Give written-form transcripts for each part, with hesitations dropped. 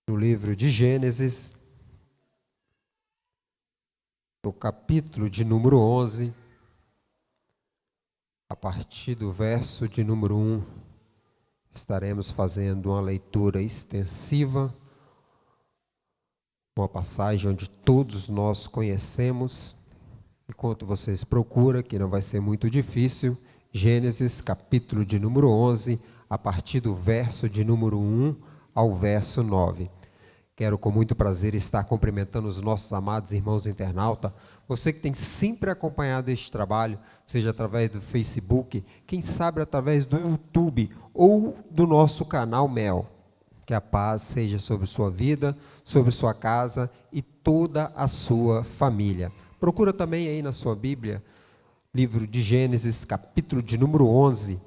no livro de Gênesis, no capítulo de número 11, a partir do verso de número 1, estaremos fazendo uma leitura extensiva, uma passagem onde todos nós conhecemos. Enquanto vocês procuram, que não vai ser muito difícil, Gênesis, capítulo de número 11, a partir do verso de número 1 ao verso 9. Quero com muito prazer estar cumprimentando os nossos amados irmãos internautas. Você que tem sempre acompanhado este trabalho, seja através do Facebook, quem sabe através do YouTube ou do nosso canal Mel. Que a paz seja sobre sua vida, sobre sua casa e toda a sua família. Procura também aí na sua Bíblia, livro de Gênesis, capítulo de número 11,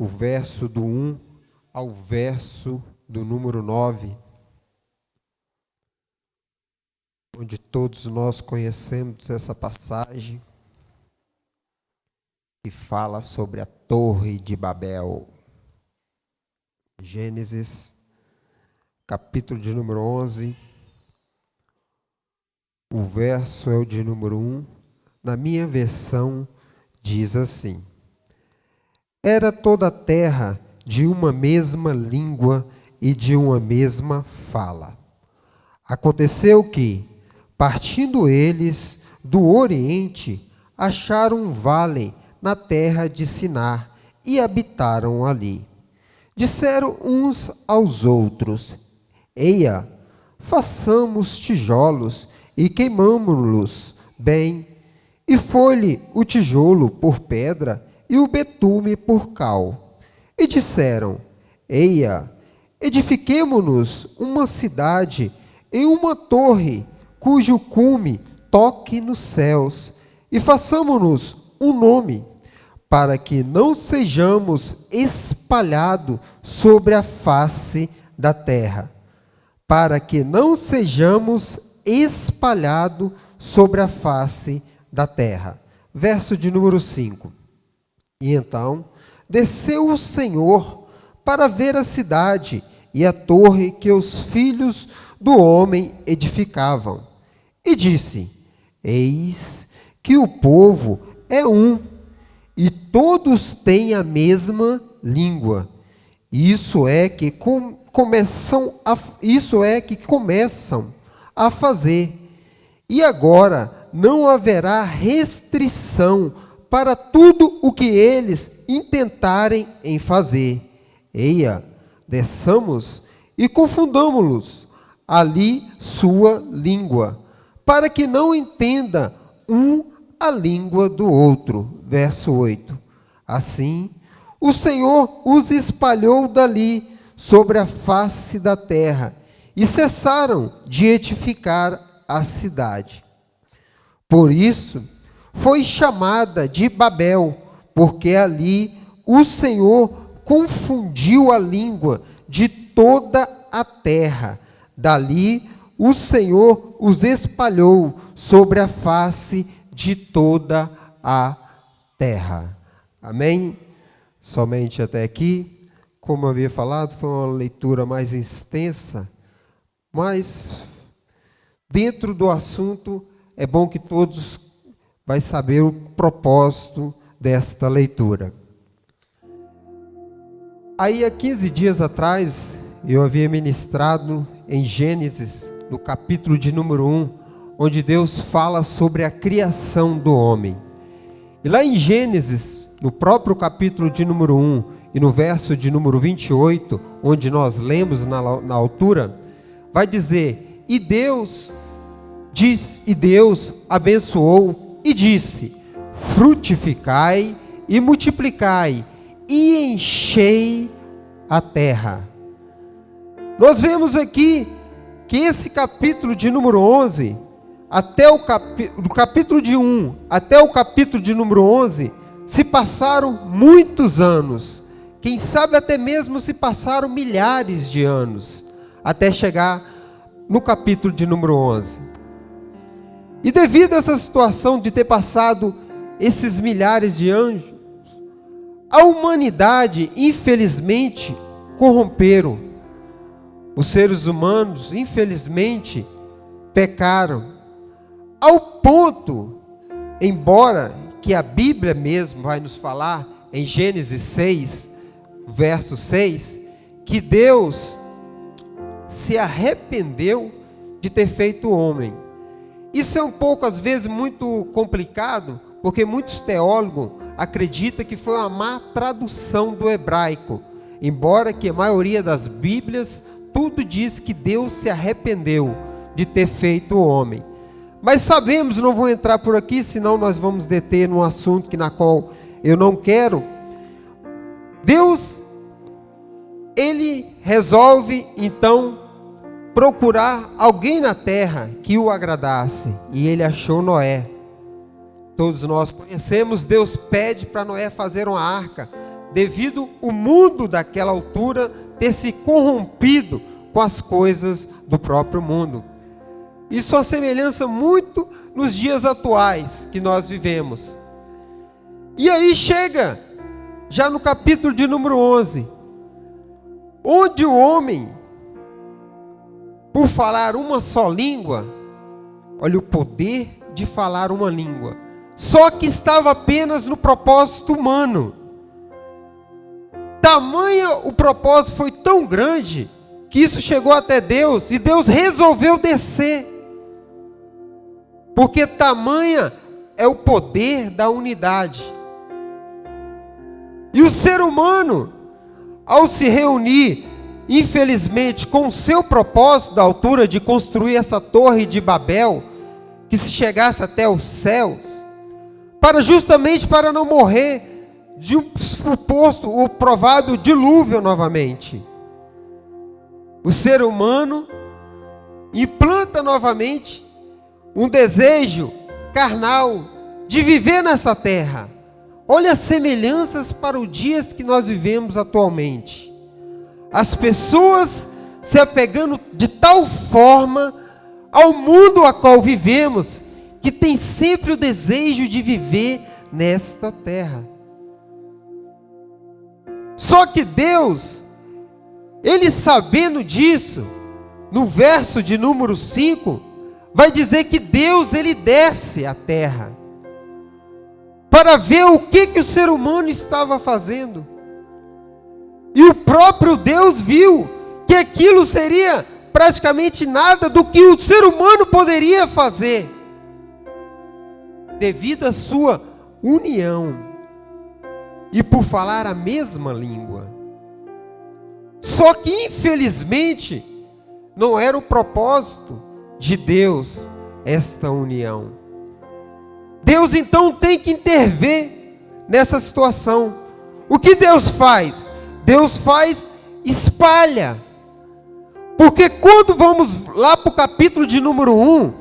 o verso do 1 ao verso do número 9. Onde todos nós conhecemos essa passagem que fala sobre a Torre de Babel. Gênesis, capítulo de número 11, o verso é o de número 1. Na minha versão diz assim: Era toda a terra de uma mesma língua e de uma mesma fala. Aconteceu que, partindo eles do Oriente, acharam um vale na terra de Sinar e habitaram ali. Disseram uns aos outros: Eia, façamos tijolos e queimamo-los bem. E foi-lhe o tijolo por pedra e o betume por cal. E disseram: Eia, edifiquemo-nos uma cidade e uma torre, cujo cume toque nos céus, e façamo-nos um nome, para que não sejamos espalhados sobre a face da terra. Para que não sejamos espalhados sobre a face da terra. Verso de número 5. E então desceu o Senhor para ver a cidade e a torre que os filhos do homem edificavam. E disse: Eis que o povo é um, e todos têm a mesma língua. Isso é que começam a fazer. E agora não haverá restrição para tudo o que eles intentarem em fazer. Eia, desçamos e confundamo-los ali sua língua, para que não entenda um a língua do outro. Verso 8. Assim, o Senhor os espalhou dali sobre a face da terra, e cessaram de edificar a cidade. Por isso, foi chamada de Babel, porque ali o Senhor confundiu a língua de toda a terra. Dali o Senhor os espalhou sobre a face de toda a terra. Amém? Somente até aqui. Como eu havia falado, foi uma leitura mais extensa, mas dentro do assunto é bom que todos vai saber o propósito desta leitura. Aí há 15 dias atrás, eu havia ministrado em Gênesis, no capítulo de número 1, onde Deus fala sobre a criação do homem. E lá em Gênesis, no próprio capítulo de número 1, e no verso de número 28, onde nós lemos na altura, vai dizer: E Deus abençoou e disse: Frutificai e multiplicai, e enchei a terra. Nós vemos aqui que esse capítulo de número 11, do capítulo de 1 até o capítulo de número 11, se passaram muitos anos. Quem sabe até mesmo se passaram milhares de anos, até chegar no capítulo de número 11. E devido a essa situação de ter passado esses milhares de anos, a humanidade, infelizmente, corromperam. O os seres humanos, infelizmente, pecaram, ao ponto, embora que a Bíblia mesmo vai nos falar, em Gênesis 6, verso 6, que Deus se arrependeu de ter feito o homem. Isso é um pouco, às vezes, muito complicado, porque muitos teólogos acreditam que foi uma má tradução do hebraico, embora que a maioria das Bíblias, tudo diz que Deus se arrependeu de ter feito o homem. Mas sabemos, não vou entrar por aqui, senão nós vamos deter num assunto na qual eu não quero. Deus, Ele resolve, então, procurar alguém na terra que o agradasse, e Ele achou Noé. Todos nós conhecemos, Deus pede para Noé fazer uma arca, devido o mundo daquela altura ter se corrompido com as coisas do próprio mundo. Isso é semelhança muito nos dias atuais que nós vivemos. E aí chega, já no capítulo de número 11, onde o homem, por falar uma só língua, olha o poder de falar uma língua, só que estava apenas no propósito humano. Tamanha o propósito foi tão grande, que isso chegou até Deus, e Deus resolveu descer. Porque tamanha é o poder da unidade. E o ser humano, ao se reunir, infelizmente, com o seu propósito da altura de construir essa torre de Babel, que se chegasse até os céus, justamente para não morrer de um suposto ou provável dilúvio novamente. O ser humano implanta novamente um desejo carnal de viver nessa terra. Olha as semelhanças para os dias que nós vivemos atualmente. As pessoas se apegando de tal forma ao mundo a qual vivemos, que tem sempre o desejo de viver nesta terra. Só que Deus, Ele sabendo disso, no verso de número 5, vai dizer que Deus, Ele desce à terra, para ver o que o ser humano estava fazendo. E o próprio Deus viu que aquilo seria praticamente nada do que o ser humano poderia fazer, devido à sua união, e por falar a mesma língua. Só que infelizmente, não era o propósito de Deus esta união. Deus então tem que intervir nessa situação. O que Deus faz? Deus espalha. Porque quando vamos lá para o capítulo de número 1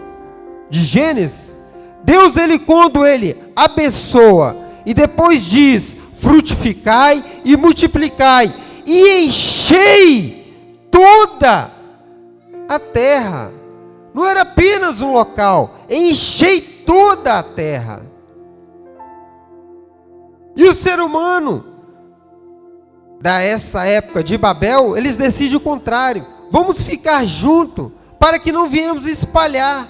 de Gênesis, Deus, quando Ele abençoa e depois diz: frutificai e multiplicai e enchei toda a terra. Não era apenas um local, enchei toda a terra. E o ser humano, dessa época de Babel, eles decidem o contrário. Vamos ficar juntos, para que não venhamos espalhar,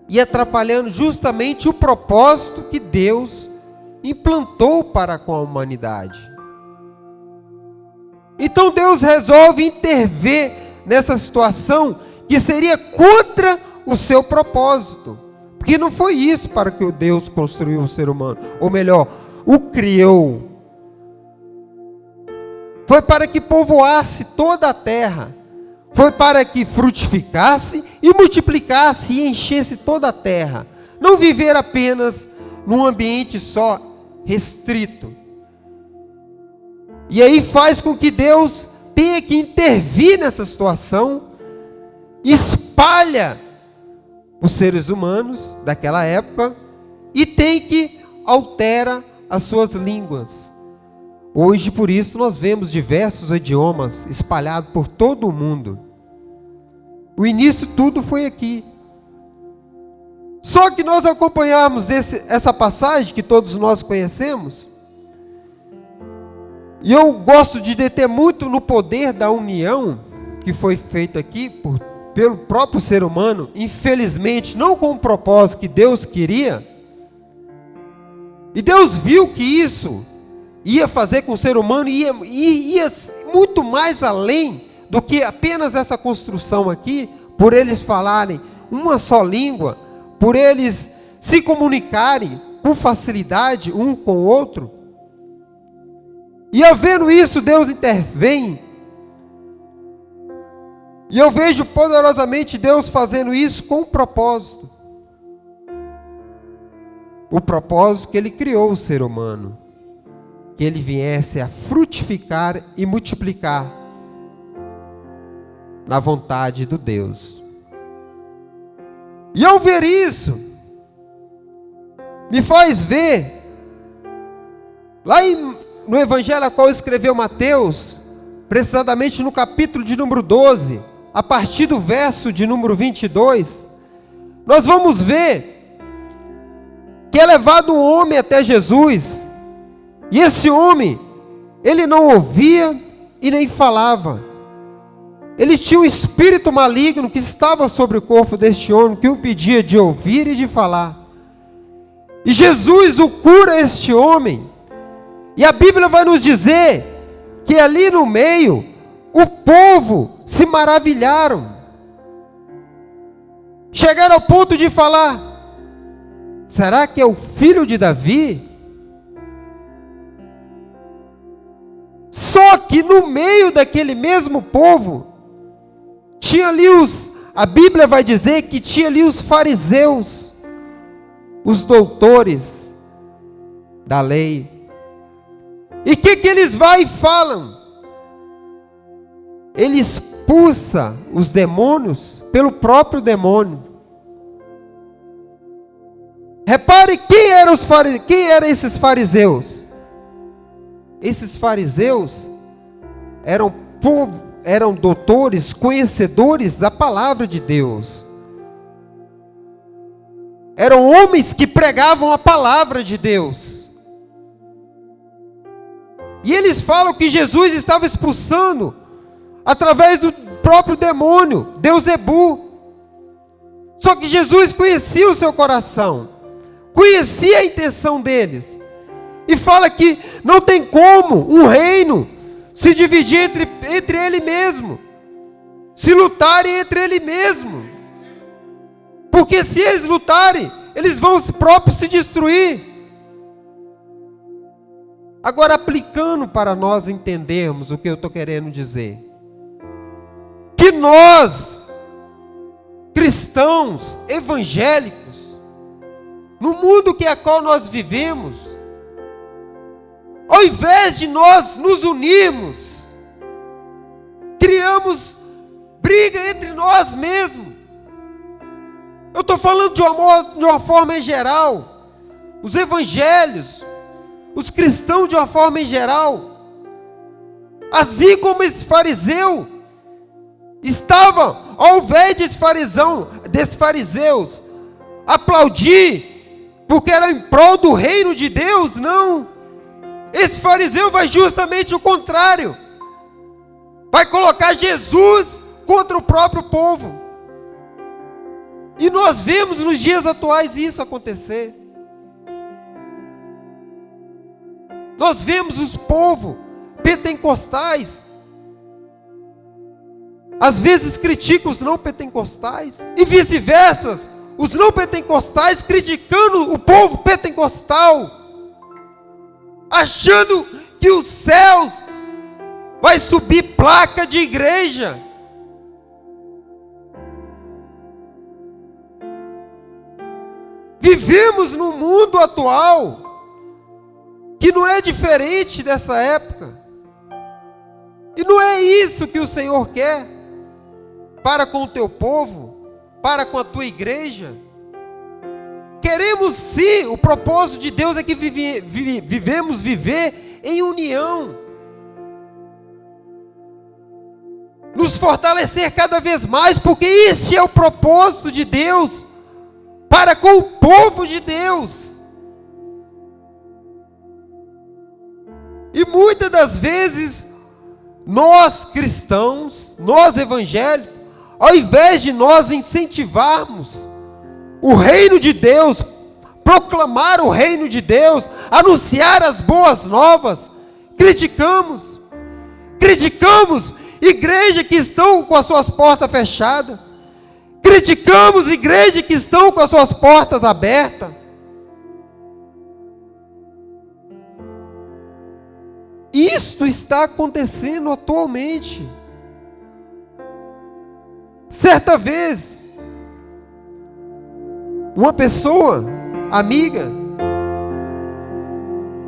e atrapalhando justamente o propósito que Deus implantou para com a humanidade. Então Deus resolve intervir nessa situação, que seria contra o seu propósito. Porque não foi isso para que o Deus construiu o ser humano, ou melhor, o criou. Foi para que povoasse toda a terra. Foi para que frutificasse e multiplicasse e enchesse toda a terra. Não viver apenas num ambiente só restrito. E aí faz com que Deus tenha que intervir nessa situação, espalha os seres humanos daquela época e tem que altera as suas línguas. Hoje, por isso, nós vemos diversos idiomas espalhados por todo o mundo. O início tudo foi aqui. Só que nós acompanhamos essa passagem que todos nós conhecemos, e eu gosto de deter muito no poder da união, que foi feito aqui pelo próprio ser humano, infelizmente, não com o propósito que Deus queria. E Deus viu que isso ia fazer com o ser humano, ia muito mais além do que apenas essa construção aqui, por eles falarem uma só língua, por eles se comunicarem com facilidade um com o outro. E ao vendo isso, Deus intervém. E eu vejo poderosamente Deus fazendo isso com um propósito. O propósito que Ele criou o ser humano. Que ele viesse a frutificar e multiplicar na vontade do Deus. E ao ver isso, me faz ver, lá no evangelho a qual escreveu Mateus, precisamente no capítulo de número 12, a partir do verso de número 22, nós vamos ver que é levado um homem até Jesus. E esse homem, ele não ouvia e nem falava. Ele tinha um espírito maligno que estava sobre o corpo deste homem, que o impedia de ouvir e de falar. E Jesus o cura este homem. E a Bíblia vai nos dizer que ali no meio, o povo se maravilharam. Chegaram ao ponto de falar: será que é o filho de Davi? Só que no meio daquele mesmo povo, tinha ali a Bíblia vai dizer que tinha ali os fariseus, os doutores da lei. E o que eles vão e falam? Ele expulsa os demônios pelo próprio demônio. Repare quem eram esses fariseus? Esses fariseus eram doutores, conhecedores da palavra de Deus. Eram homens que pregavam a palavra de Deus. E eles falam que Jesus estava expulsando através do próprio demônio, Beuzebu. Só que Jesus conhecia o seu coração, conhecia a intenção deles. E fala que não tem como um reino se dividir entre ele mesmo, se lutarem entre ele mesmo. Porque se eles lutarem, eles vão próprios se destruir. Agora, aplicando para nós entendermos o que eu estou querendo dizer. Que nós, cristãos, evangélicos, no mundo que a qual nós vivemos, ao invés de nós nos unirmos, criamos briga entre nós mesmos. Eu estou falando de uma forma em geral. Os evangelhos, os cristãos de uma forma em geral. Assim como esse fariseu estava, ao invés desses fariseus aplaudir, porque era em prol do reino de Deus, não. Esse fariseu vai justamente o contrário. Vai colocar Jesus contra o próprio povo. E nós vemos nos dias atuais isso acontecer. Nós vemos os povos pentecostais, às vezes criticam os não pentecostais, e vice-versa, os não pentecostais criticando o povo pentecostal, achando que os céus vai subir placa de igreja. Vivemos num mundo atual que não é diferente dessa época. E não é isso que o Senhor quer para com o teu povo, para com a tua igreja. Queremos sim, o propósito de Deus é que vivemos viver em união. Nos fortalecer cada vez mais, porque esse é o propósito de Deus para com o povo de Deus. E muitas das vezes nós cristãos, nós evangélicos, ao invés de nós incentivarmos o reino de Deus, proclamar o reino de Deus, anunciar as boas novas, criticamos igreja que estão com as suas portas fechadas, criticamos igreja que estão com as suas portas abertas. Isto está acontecendo atualmente. Certa vez, uma pessoa, amiga,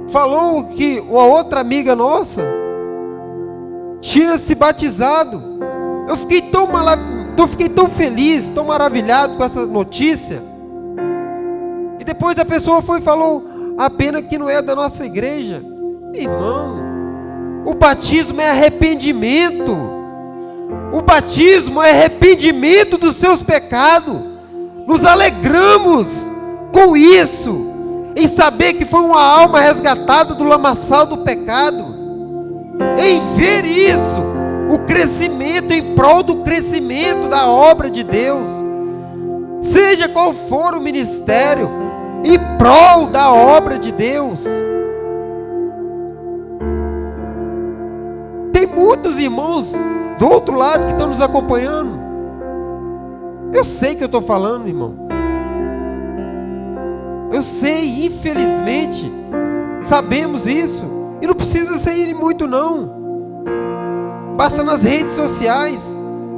falou que uma outra amiga nossa tinha se batizado. Eu fiquei tão feliz, tão maravilhado com essa notícia. E depois a pessoa foi e falou: a pena que não é da nossa igreja. Irmão, o batismo é arrependimento. O batismo é arrependimento dos seus pecados. Nos alegramos com isso, em saber que foi uma alma resgatada do lamaçal do pecado, em ver isso, o crescimento, em prol do crescimento da obra de Deus, seja qual for o ministério, em prol da obra de Deus. Tem muitos irmãos do outro lado que estão nos acompanhando. Eu sei que eu estou falando, irmão. Eu sei, infelizmente, sabemos isso. E não precisa sair muito não. Basta nas redes sociais.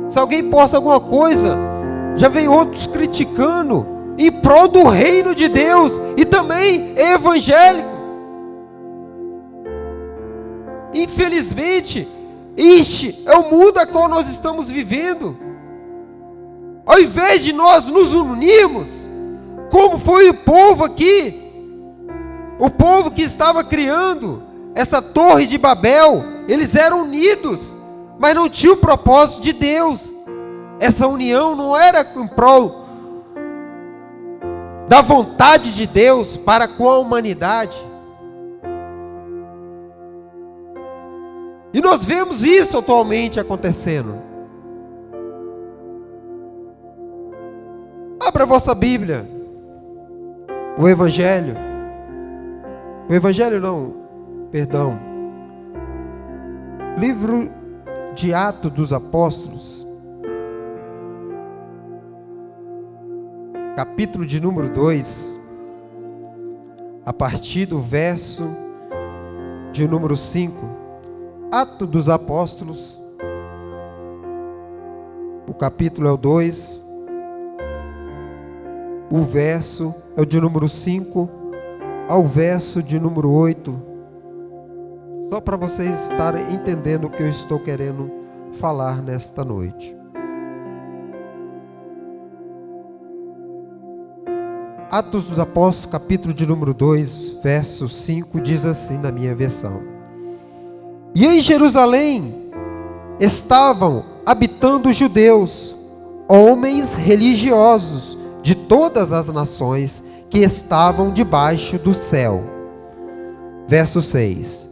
Se alguém posta alguma coisa, já vem outros criticando em prol do reino de Deus. E também é evangélico. Infelizmente, este é o mundo a qual nós estamos vivendo. Ao invés de nós nos unirmos, como foi o povo aqui, o povo que estava criando essa torre de Babel, eles eram unidos, mas não tinham o propósito de Deus. Essa união não era em prol da vontade de Deus para com a humanidade. E nós vemos isso atualmente acontecendo. Abra a vossa Bíblia. O Evangelho não, perdão. Livro de Atos dos Apóstolos. Capítulo de número 2. A partir do verso de número 5. Atos dos Apóstolos, o capítulo é o 2, o verso é o de número 5 ao verso de número 8, só para vocês estarem entendendo o que eu estou querendo falar nesta noite. Atos dos Apóstolos, capítulo de número 2, verso 5, diz assim na minha versão: E em Jerusalém estavam habitando os judeus, homens religiosos de todas as nações que estavam debaixo do céu. Verso 6.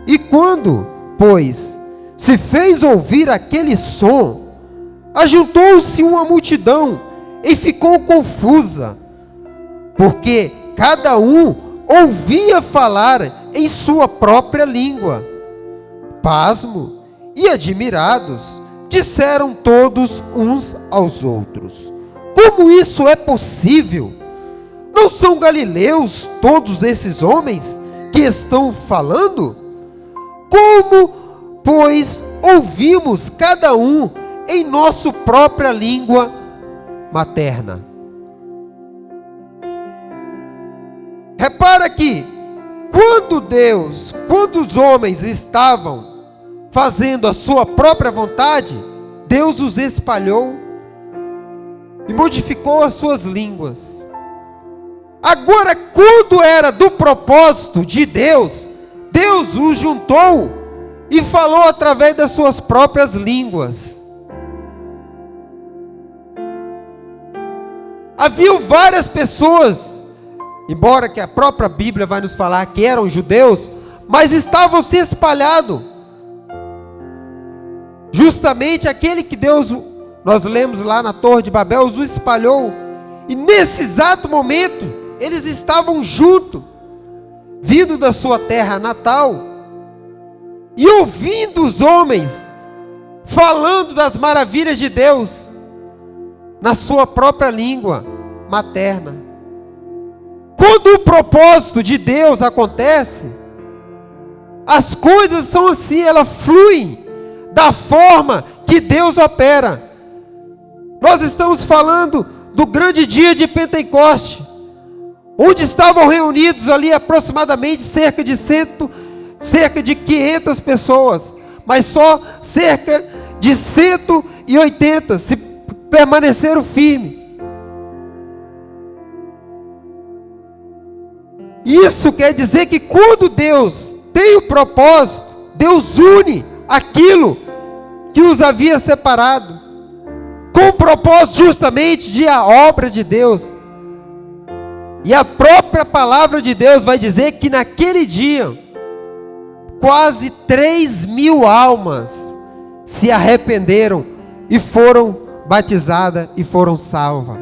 E quando, pois, se fez ouvir aquele som, ajuntou-se uma multidão e ficou confusa, porque cada um ouvia falar em sua própria língua. Pasmo e admirados, disseram todos uns aos outros: como isso é possível? Não são galileus todos esses homens que estão falando? Como, pois, ouvimos cada um em nossa própria língua materna? Repara que quando os homens estavam fazendo a sua própria vontade, Deus os espalhou e modificou as suas línguas. Agora, quando era do propósito de Deus, Deus os juntou e falou através das suas próprias línguas. Havia várias pessoas, embora que a própria Bíblia vai nos falar que eram judeus, mas estavam se espalhados justamente aquele que Deus, nós lemos lá na Torre de Babel, os espalhou. E nesse exato momento, eles estavam juntos, vindo da sua terra natal, e ouvindo os homens falando das maravilhas de Deus, na sua própria língua materna. Quando o propósito de Deus acontece, as coisas são assim, elas fluem da forma que Deus opera. Nós estamos falando do grande dia de Pentecoste, onde estavam reunidos ali aproximadamente cerca de 500 pessoas, mas só cerca de 180 se permaneceram firmes. Isso quer dizer que quando Deus tem o propósito, Deus une aquilo que os havia separado, com o propósito justamente de a obra de Deus. E a própria palavra de Deus vai dizer que naquele dia, quase 3.000 almas se arrependeram e foram batizadas e foram salvas.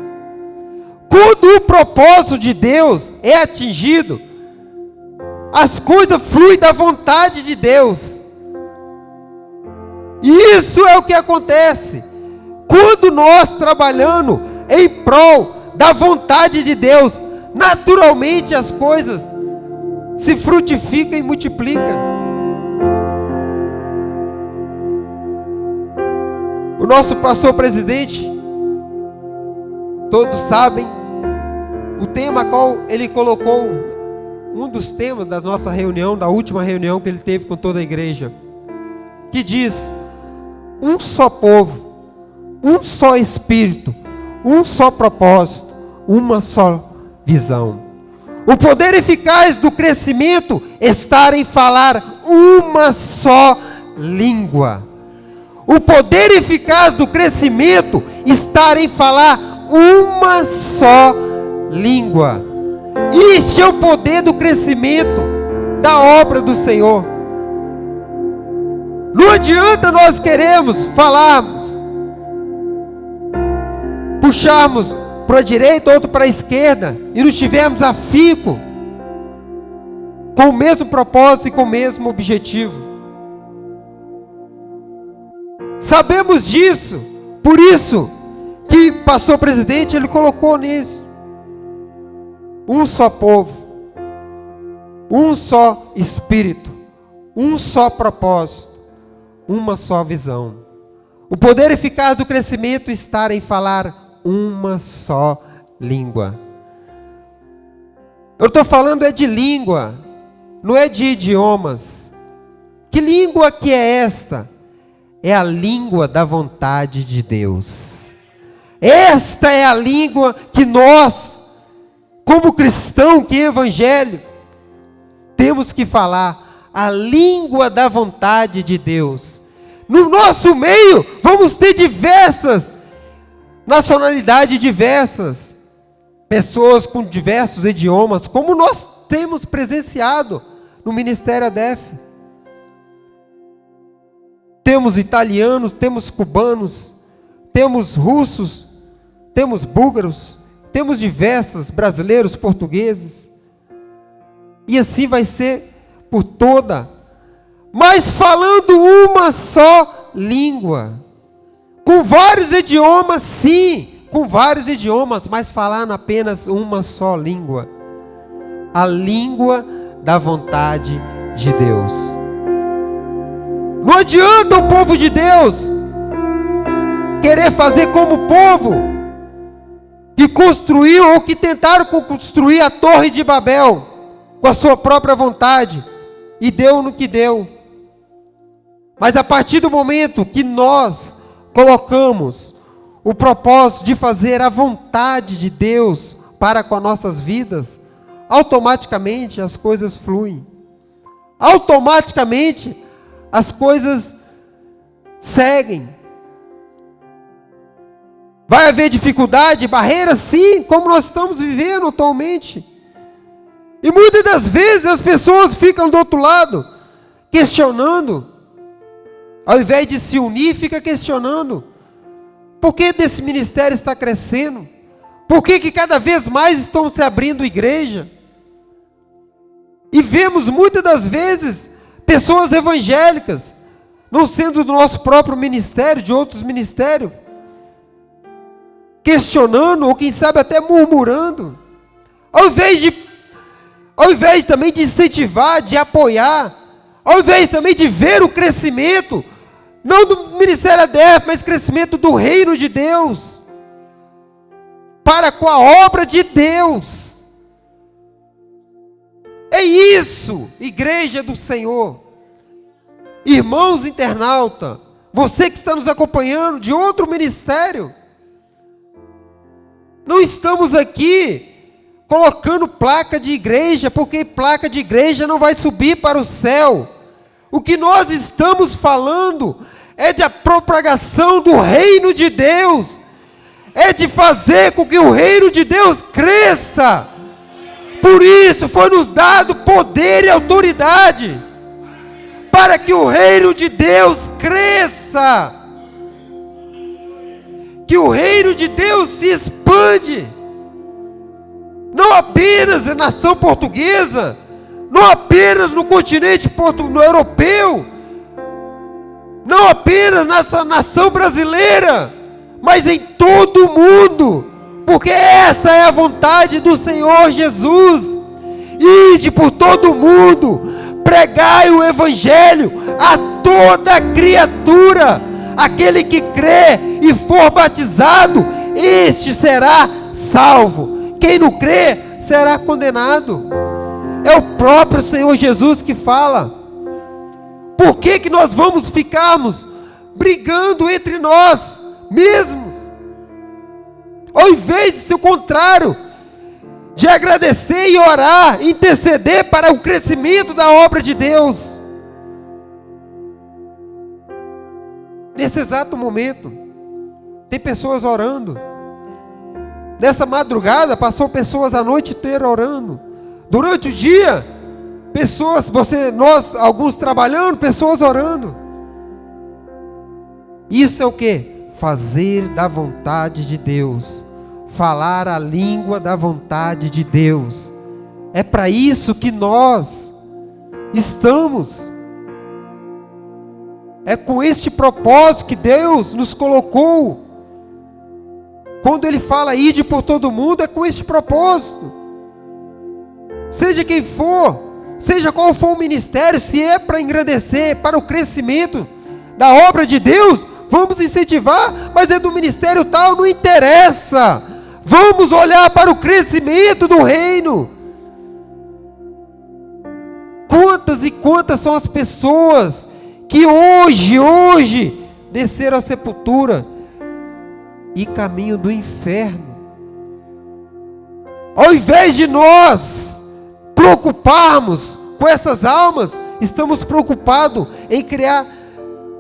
Quando o propósito de Deus é atingido, as coisas fluem da vontade de Deus. E isso é o que acontece quando nós trabalhamos em prol da vontade de Deus. Naturalmente as coisas se frutificam e multiplicam. O nosso pastor presidente, todos sabem, o tema qual ele colocou, um dos temas da nossa reunião, da última reunião que ele teve com toda a igreja, que diz: um só povo, um só espírito, um só propósito, uma só visão. O poder eficaz do crescimento está em falar uma só língua. O poder eficaz do crescimento está em falar uma só língua. Este é o poder do crescimento da obra do Senhor. Não adianta nós queremos falarmos, puxarmos para a direita, outro para a esquerda, e não tivermos afinco com o mesmo propósito e com o mesmo objetivo. Sabemos disso, por isso que o pastor presidente ele colocou nisso: um só povo, um só espírito, um só propósito, uma só visão. O poder eficaz do crescimento está em falar uma só língua. Eu estou falando é de língua, não é de idiomas. Que língua que é esta? É a língua da vontade de Deus. Esta é a língua que nós, como cristão, que evangelho, temos que falar. A língua da vontade de Deus. No nosso meio, vamos ter diversas nacionalidades, diversas pessoas com diversos idiomas, como nós temos presenciado no Ministério ADEF. Temos italianos, temos cubanos, temos russos, temos búlgaros, temos diversos brasileiros, portugueses. E assim vai ser por toda, mas falando uma só língua. Com vários idiomas, sim, com vários idiomas, mas falando apenas uma só língua. A língua da vontade de Deus. Não adianta o povo de Deus querer fazer como o povo que construiu ou que tentaram construir a Torre de Babel com a sua própria vontade e deu no que deu. Mas a partir do momento que nós colocamos o propósito de fazer a vontade de Deus para com as nossas vidas, automaticamente as coisas fluem. Automaticamente as coisas seguem. Vai haver dificuldade, barreiras, sim, como nós estamos vivendo atualmente. E muitas das vezes as pessoas ficam do outro lado, questionando. Ao invés de se unir, fica questionando: por que desse ministério está crescendo? Por que cada vez mais estão se abrindo igreja? E vemos muitas das vezes pessoas evangélicas, não sendo do nosso próprio ministério, de outros ministérios, questionando, ou quem sabe até murmurando, ao invés também de incentivar, de apoiar, ao invés também de ver o crescimento, não do ministério ADF, mas crescimento do reino de Deus, para com a obra de Deus. É isso, igreja do Senhor. Irmãos internauta, você que está nos acompanhando de outro ministério, não estamos aqui colocando placa de igreja, porque placa de igreja não vai subir para o céu. O que nós estamos falando é de a propagação do reino de Deus, é de fazer com que o reino de Deus cresça. Por isso foi nos dado poder e autoridade, para que o reino de Deus cresça, que o reino de Deus se expande, não apenas na nação portuguesa, não apenas no continente europeu, não apenas nessa nação brasileira, mas em todo o mundo, porque essa é a vontade do Senhor Jesus. Ide por todo o mundo, pregai o evangelho a toda criatura. Aquele que crê e for batizado, este será salvo. Quem não crê será condenado. É o próprio Senhor Jesus que fala. Por que nós vamos ficarmos brigando entre nós mesmos? Ao invés de ser o contrário, de agradecer e orar, interceder para o crescimento da obra de Deus. Nesse exato momento, tem pessoas orando. Nessa madrugada, passou pessoas a noite inteira orando. Durante o dia, pessoas, nós, alguns trabalhando, pessoas orando. Isso é o que? Fazer da vontade de Deus. Falar a língua da vontade de Deus. É para isso que nós estamos. É com este propósito que Deus nos colocou. Quando Ele fala ide por todo mundo, é com este propósito. Seja quem for, seja qual for o ministério, se é para engrandecer, para o crescimento da obra de Deus, vamos incentivar, mas é do ministério tal, não interessa. Vamos olhar para o crescimento do reino. Quantas e quantas são as pessoas que hoje desceram à sepultura e caminho do inferno. Ao invés de nós preocuparmos com essas almas, estamos preocupados em criar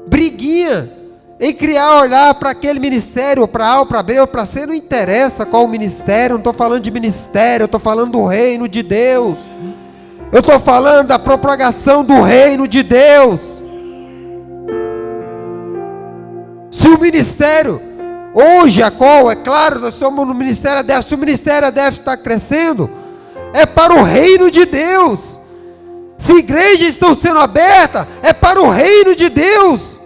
briguinha, em criar, olhar para aquele ministério, ou para A, ou para B, ou para C, não interessa qual o ministério. Eu não estou falando de ministério, eu estou falando do reino de Deus. Eu estou falando da propagação do reino de Deus. Se o ministério, hoje a qual, é claro, nós somos no ministério ADF, se o ministério ADF está crescendo, é para o reino de Deus. Se igrejas estão sendo abertas, é para o reino de Deus.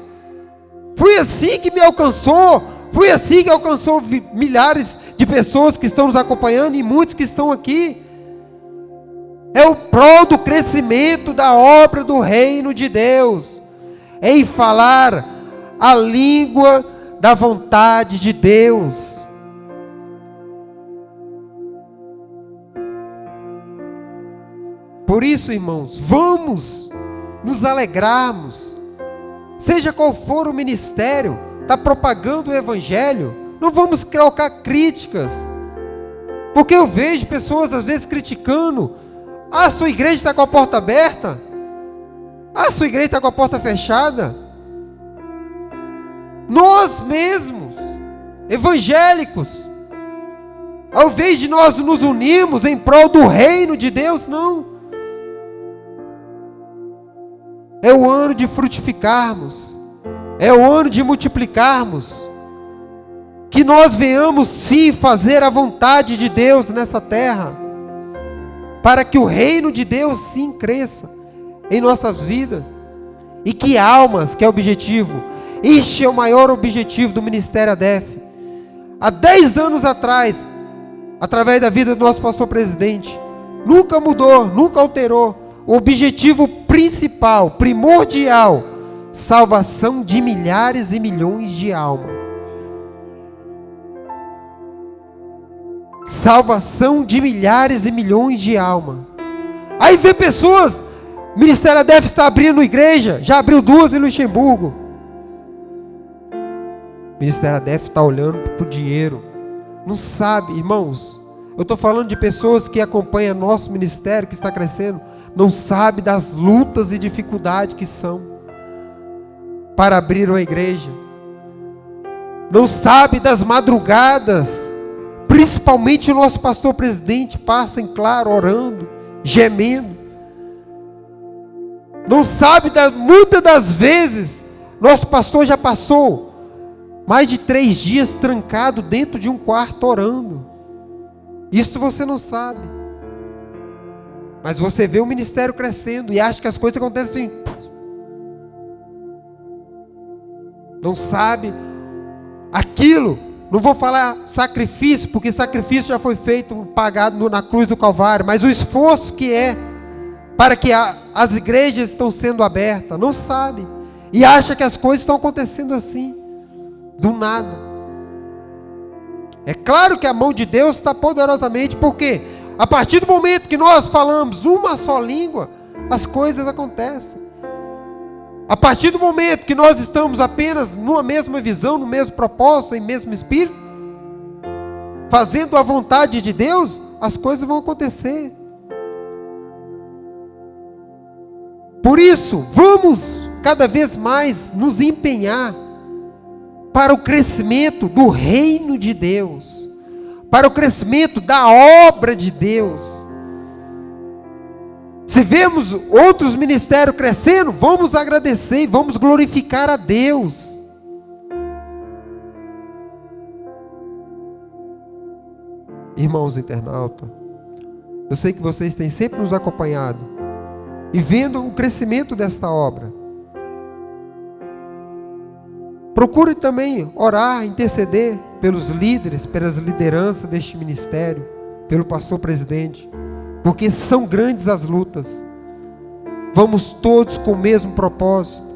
Foi assim que me alcançou, foi assim que alcançou milhares de pessoas que estão nos acompanhando e muitos que estão aqui. É o prol do crescimento da obra do reino de Deus, em falar a língua da vontade de Deus. Por isso, irmãos, vamos nos alegrarmos. Seja qual for o ministério, está propagando o evangelho, não vamos colocar críticas, porque eu vejo pessoas às vezes criticando: a sua igreja está com a porta aberta, a sua igreja está com a porta fechada. Nós mesmos, evangélicos, ao invés de nós nos unirmos em prol do reino de Deus, não. É o ano de frutificarmos. É o ano de multiplicarmos. Que nós venhamos sim fazer a vontade de Deus nessa terra, para que o reino de Deus sim cresça em nossas vidas. E que almas, que é o objetivo. Este é o maior objetivo do Ministério ADEFE. Há 10 anos atrás, através da vida do nosso pastor presidente, nunca mudou, nunca alterou. O objetivo principal, primordial: salvação de milhares e milhões de almas. Salvação de milhares e milhões de almas. Aí vê pessoas, o Ministério ADEFE está abrindo igreja, já abriu 2 em Luxemburgo. O Ministério ADEFE está olhando para o dinheiro. Não sabe, irmãos. Eu estou falando de pessoas que acompanham nosso ministério, que está crescendo. Não sabe das lutas e dificuldades que são para abrir uma igreja. Não sabe das madrugadas. Principalmente o nosso pastor presidente passa em claro, orando, gemendo. Não sabe, muitas das vezes, nosso pastor já passou mais de 3 dias trancado dentro de um quarto orando. Isso você não sabe. Mas você vê o ministério crescendo e acha que as coisas acontecem assim. Não sabe aquilo. Não vou falar sacrifício, porque sacrifício já foi feito, pagado na cruz do Calvário. Mas o esforço que é para que as igrejas estão sendo abertas. Não sabe. E acha que as coisas estão acontecendo assim, do nada. É claro que a mão de Deus está poderosamente, porque a partir do momento que nós falamos uma só língua, as coisas acontecem. A partir do momento que nós estamos apenas numa mesma visão, no mesmo propósito, em mesmo espírito, fazendo a vontade de Deus, as coisas vão acontecer. Por isso, vamos cada vez mais nos empenhar para o crescimento do reino de Deus, para o crescimento da obra de Deus. Se vemos outros ministérios crescendo, vamos agradecer e vamos glorificar a Deus. Irmãos internautas, eu sei que vocês têm sempre nos acompanhado e vendo o crescimento desta obra. Procure também orar, interceder pelos líderes, pelas lideranças deste ministério, pelo pastor presidente, porque são grandes as lutas. Vamos todos com o mesmo propósito,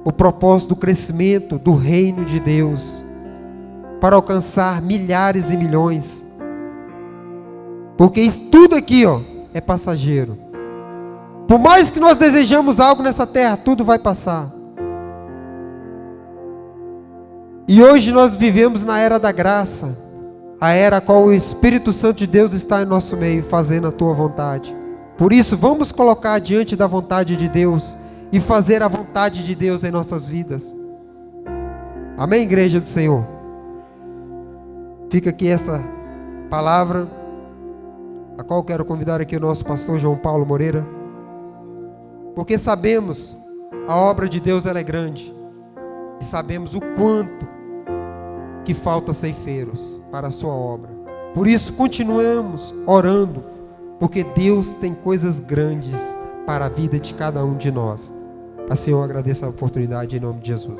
o propósito do crescimento do reino de Deus, para alcançar milhares e milhões, porque isso tudo aqui, é passageiro. Por mais que nós desejamos algo nessa terra, tudo vai passar. E hoje nós vivemos na era da graça, a era a qual o Espírito Santo de Deus está em nosso meio, fazendo a tua vontade. Por isso, vamos colocar diante da vontade de Deus e fazer a vontade de Deus em nossas vidas. Amém, igreja do Senhor? Fica aqui essa palavra, a qual quero convidar aqui o nosso pastor João Paulo Moreira, porque sabemos a obra de Deus ela é grande, e sabemos o quanto que falta ceifeiros para a sua obra. Por isso continuamos orando, porque Deus tem coisas grandes para a vida de cada um de nós. Assim eu agradeço a oportunidade em nome de Jesus.